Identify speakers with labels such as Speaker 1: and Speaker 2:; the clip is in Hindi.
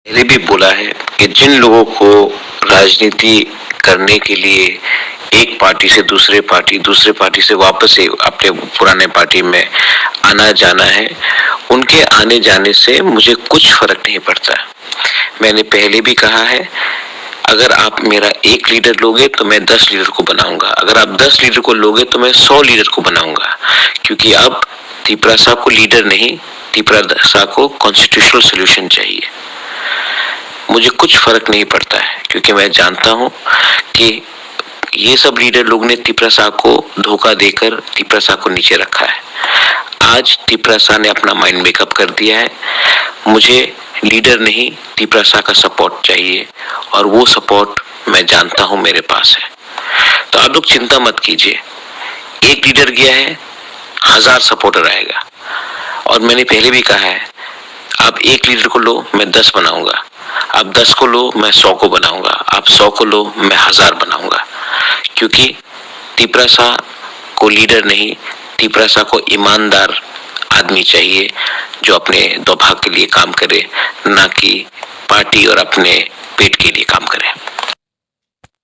Speaker 1: पहले भी बोला है कि जिन लोगों को राजनीति करने के लिए एक पार्टी से दूसरे पार्टी से वापस से अपने पुराने पार्टी में आना जाना है, उनके आने जाने से मुझे कुछ फर्क नहीं पड़ता। मैंने पहले भी कहा है, अगर आप मेरा एक लीडर लोगे तो मैं 10 लीडर को बनाऊंगा, अगर आप 10 लीडर को लोगे तो मैं 100 लीडर को बनाऊंगा। क्योंकि अब त्रिपुरा को लीडर नहीं, त्रिपुरा को कॉन्स्टिट्यूशनल सोल्यूशन चाहिए। मुझे कुछ फर्क नहीं पड़ता है, क्योंकि मैं जानता हूं कि ये सब लीडर लोग ने त्रिपुरा को धोखा देकर त्रिपुरा को नीचे रखा है। आज त्रिपुरा ने अपना माइंड मेकअप कर दिया है। मुझे लीडर नहीं, त्रिपुरा का सपोर्ट चाहिए, और वो सपोर्ट मैं जानता हूं मेरे पास है। तो आप लोग चिंता मत कीजिए, एक लीडर गया है, 1000 सपोर्टर आएगा। और मैंने पहले भी कहा है, आप एक लीडर को लो, मैं 10 बनाऊंगा, आप 10 को लो, मैं 100 को बनाऊंगा, आप 100 को लो, मैं 1000 बनाऊंगा। क्योंकि त्रिपुरा को लीडर नहीं, त्रिपुरा को ईमानदार आदमी चाहिए, जो अपने दौभाग्य के लिए काम करे, ना कि पार्टी और अपने पेट के लिए काम करे।